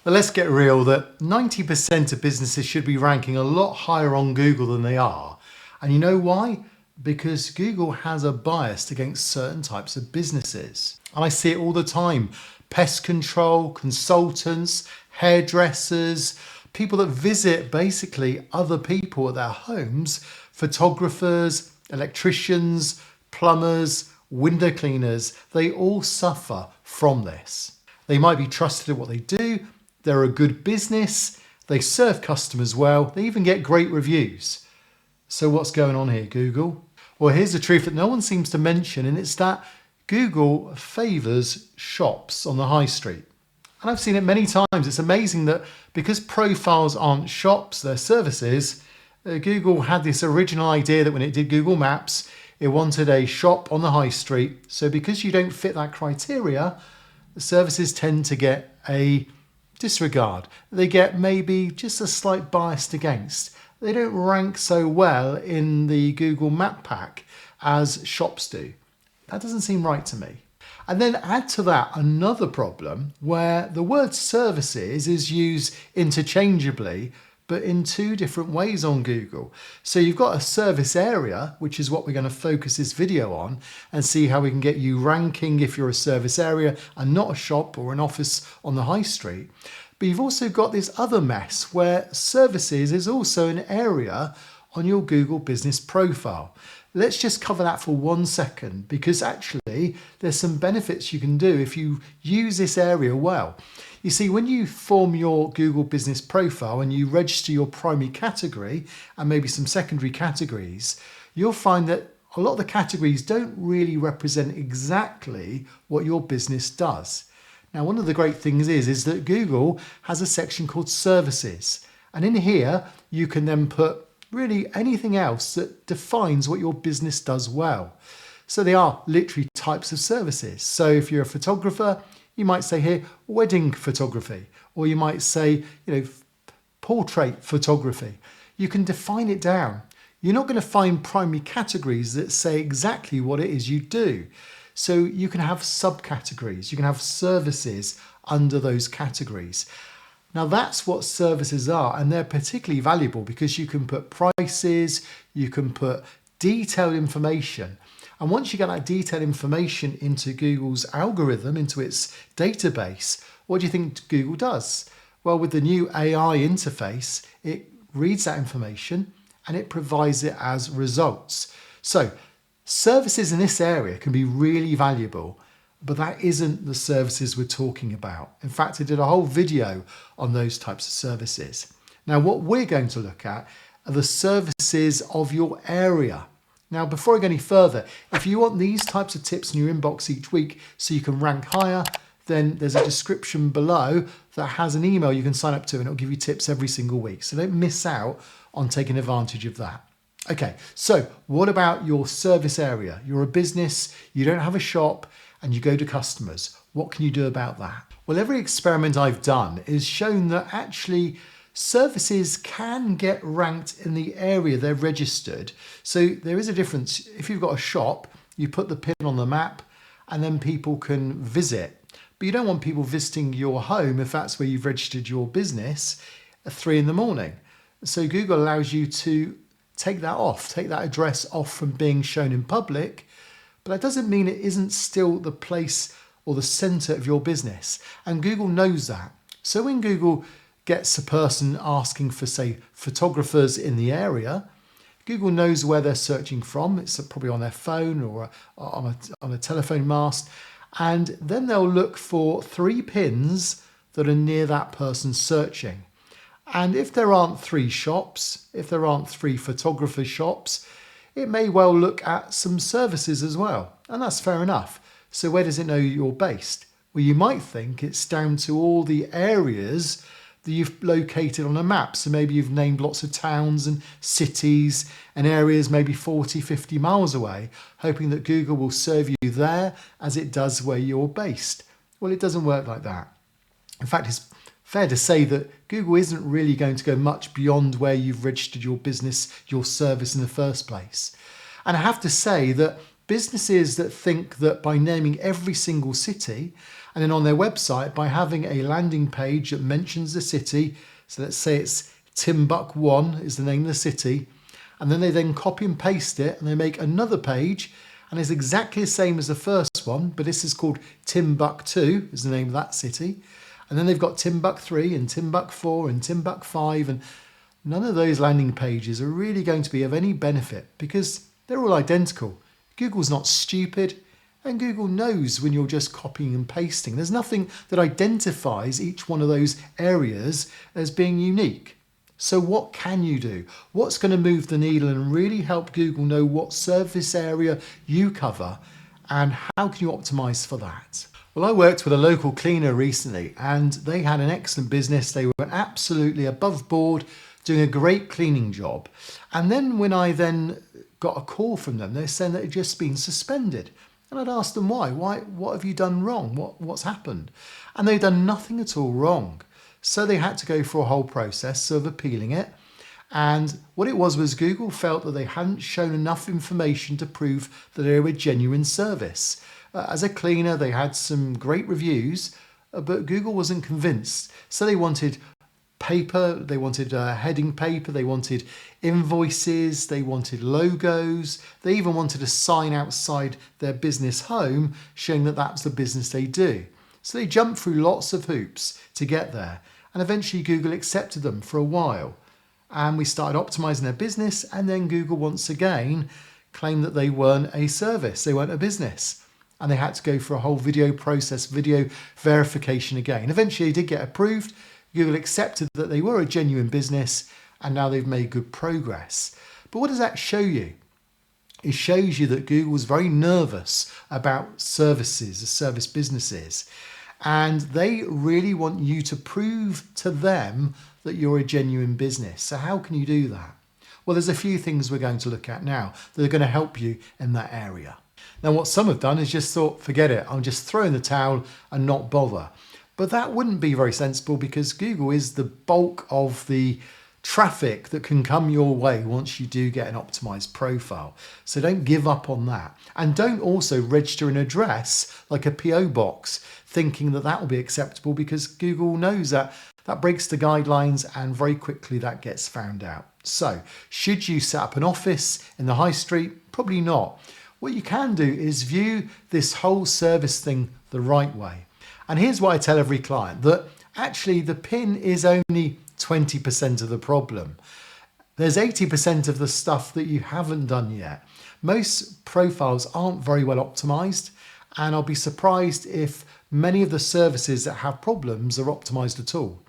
But let's get real that 90% of businesses should be ranking a lot higher on Google than they are. And you know why? Because Google has a bias against certain types of businesses. And I see it all the time. Pest control, consultants, hairdressers, people that visit basically other people at their homes, photographers, electricians, plumbers, window cleaners, they all suffer from this. They might be trusted at what they do, they're a good business, they serve customers well, they even get great reviews. So what's going on here, Google? Well, here's the truth that no one seems to mention, and it's that Google favours shops on the high street. And I've seen it many times. It's amazing that because profiles aren't shops, they're services, Google had this original idea that when it did Google Maps, it wanted a shop on the high street. So because you don't fit that criteria, the services tend to get a disregard. They get maybe just a slight bias against. They don't rank so well in the Google Map pack as shops do. That doesn't seem right to me. And then add to that another problem where the word services is used interchangeably, but in two different ways on Google. So you've got a service area, which is what we're going to focus this video on and see how we can get you ranking if you're a service area and not a shop or an office on the high street. But you've also got this other mess where services is also an area on your Google business profile. Let's just cover that for 1 second, because actually there's some benefits you can do if you use this area well. You see, when you form your Google business profile and you register your primary category and maybe some secondary categories, you'll find that a lot of the categories don't really represent exactly what your business does. Now, one of the great things is that Google has a section called services. And in here, you can then put really anything else that defines what your business does well. So they are literally types of services. So if you're a photographer, you might say here, wedding photography, or you might say, portrait photography. You can define it down. You're not going to find primary categories that say exactly what it is you do. So you can have subcategories, you can have services under those categories. Now that's what services are, and they're particularly valuable because you can put prices, you can put detailed information. And once you get that detailed information into Google's algorithm, into its database, what do you think Google does? Well, with the new AI interface, it reads that information and it provides it as results. So services in this area can be really valuable, but that isn't the services we're talking about. In fact, I did a whole video on those types of services. Now, what we're going to look at are the services of your area. Now, before I go any further, if you want these types of tips in your inbox each week so you can rank higher, then there's a description below that has an email you can sign up to and it'll give you tips every single week. So don't miss out on taking advantage of that. Okay, so what about your service area? You're a business, you don't have a shop, and you go to customers. What can you do about that? Well, every experiment I've done is shown that actually services can get ranked in the area they're registered. So there is a difference. If you've got a shop, you put the pin on the map and then people can visit. But you don't want people visiting your home if that's where you've registered your business at 3 a.m. So Google allows you to take that off, take that address off from being shown in public. But that doesn't mean it isn't still the place or the center of your business. And Google knows that. So when Google gets a person asking for, say, photographers in the area, Google knows where they're searching from. It's probably on their phone or on a telephone mast. And then they'll look for 3 pins that are near that person searching. And if there aren't 3 shops, if there aren't 3 photographer shops, it may well look at some services as well. And that's fair enough. So where does it know you're based? Well, you might think it's down to all the areas that you've located on a map. So maybe you've named lots of towns and cities and areas maybe 40, 50 miles away, hoping that Google will serve you there as it does where you're based. Well, it doesn't work like that. In fact, it's fair to say that Google isn't really going to go much beyond where you've registered your business, your service in the first place. And I have to say that businesses that think that by naming every single city And then on their website, by having a landing page that mentions the city, so let's say it's Timbuk1 is the name of the city, and then they then copy and paste it and they make another page and it's exactly the same as the first one, but this is called Timbuk2 is the name of that city. And then they've got Timbuk3 and Timbuk4 and Timbuk5, and none of those landing pages are really going to be of any benefit because they're all identical. Google's not stupid, and Google knows when you're just copying and pasting. There's nothing that identifies each one of those areas as being unique. So what can you do? What's going to move the needle and really help Google know what service area you cover, and how can you optimize for that? Well, I worked with a local cleaner recently and they had an excellent business. They were absolutely above board, doing a great cleaning job. And then when I then got a call from them, they're saying that it had just been suspended. And I'd asked them why. What have you done wrong? What's happened? And they'd done nothing at all wrong. So they had to go through a whole process of appealing it. And what it was Google felt that they hadn't shown enough information to prove that they were a genuine service. As a cleaner, they had some great reviews, but Google wasn't convinced. So they wanted paper, they wanted heading paper, they wanted invoices, they wanted logos, they even wanted a sign outside their business home showing that that's the business they do. So they jumped through lots of hoops to get there, and eventually Google accepted them for a while. And we started optimizing their business, and then Google once again claimed that they weren't a service, they weren't a business. And they had to go for a whole video process, video verification again. Eventually they did get approved. Google accepted that they were a genuine business, and now they've made good progress. But what does that show you? It shows you that Google was very nervous about services, service businesses, and they really want you to prove to them that you're a genuine business. So how can you do that? Well, there's a few things we're going to look at now that are going to help you in that area. Now, what some have done is just thought, forget it, I'll just throw in the towel and not bother. But that wouldn't be very sensible because Google is the bulk of the traffic that can come your way once you do get an optimized profile. So don't give up on that. And don't also register an address like a PO box thinking that that will be acceptable, because Google knows that that breaks the guidelines and very quickly that gets found out. So should you set up an office in the high street? Probably not. What you can do is view this whole service thing the right way. And here's what I tell every client, that actually the PIN is only 20% of the problem. There's 80% of the stuff that you haven't done yet. Most profiles aren't very well optimized, and I'll be surprised if many of the services that have problems are optimized at all.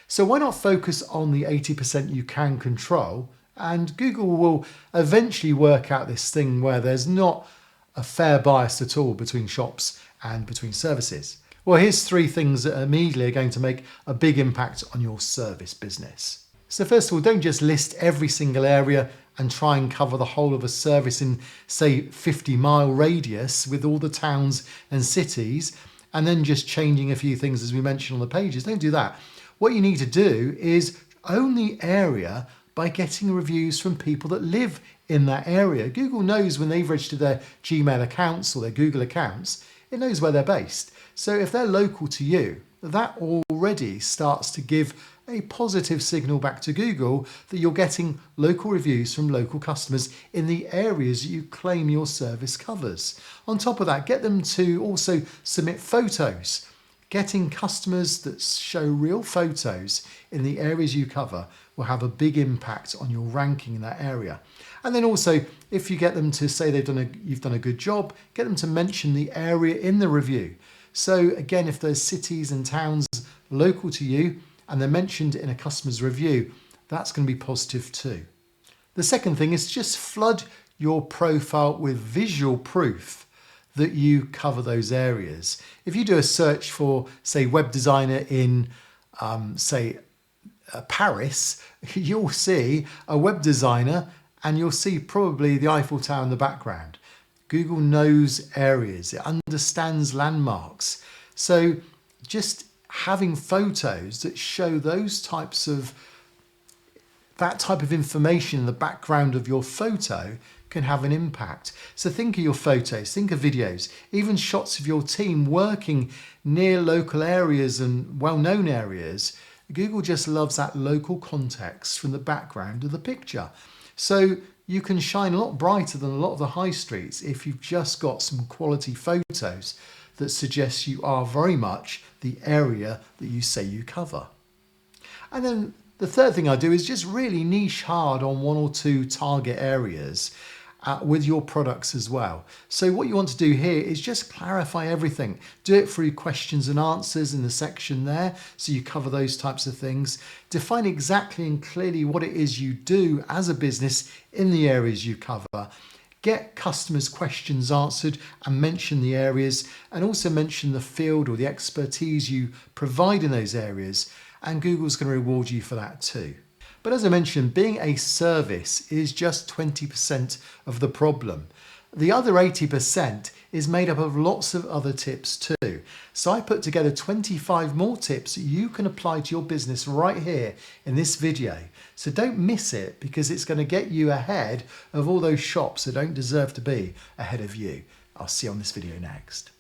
So why not focus on the 80% you can control, and Google will eventually work out this thing where there's not a fair bias at all between shops and between services. Well, here's 3 things that immediately are going to make a big impact on your service business. So first of all, don't just list every single area and try and cover the whole of a service in, say, 50-mile radius with all the towns and cities, and then just changing a few things as we mentioned on the pages. Don't do that. What you need to do is own the area by getting reviews from people that live in that area. Google knows when they've registered their Gmail accounts or their Google accounts, it knows where they're based. So if they're local to you, that already starts to give a positive signal back to Google that you're getting local reviews from local customers in the areas you claim your service covers. On top of that, get them to also submit photos. Getting customers that show real photos in the areas you cover will have a big impact on your ranking in that area. And then also, if you get them to say you've done a good job, get them to mention the area in the review. So again, if there's cities and towns local to you and they're mentioned in a customer's review, that's going to be positive too. The second thing is just flood your profile with visual proof that you cover those areas. If you do a search for, say, web designer in, Paris, you'll see a web designer and you'll see probably the Eiffel Tower in the background. Google knows areas, it understands landmarks. So just having photos that show that type of information in the background of your photo can have an impact. So think of your photos, think of videos, even shots of your team working near local areas and well-known areas. Google just loves that local context from the background of the picture. So you can shine a lot brighter than a lot of the high streets if you've just got some quality photos that suggest you are very much the area that you say you cover. And then the third thing I do is just really niche hard on one or two target areas with your products as well. So what you want to do here is just clarify everything. Do it through questions and answers in the section there, so you cover those types of things. Define exactly and clearly what it is you do as a business in the areas you cover. Get customers' questions answered and mention the areas, and also mention the field or the expertise you provide in those areas, and Google's going to reward you for that too. But as I mentioned, being a service is just 20% of the problem. The other 80% is made up of lots of other tips too. So I put together 25 more tips that you can apply to your business right here in this video. So don't miss it, because it's going to get you ahead of all those shops that don't deserve to be ahead of you. I'll see you on this video next.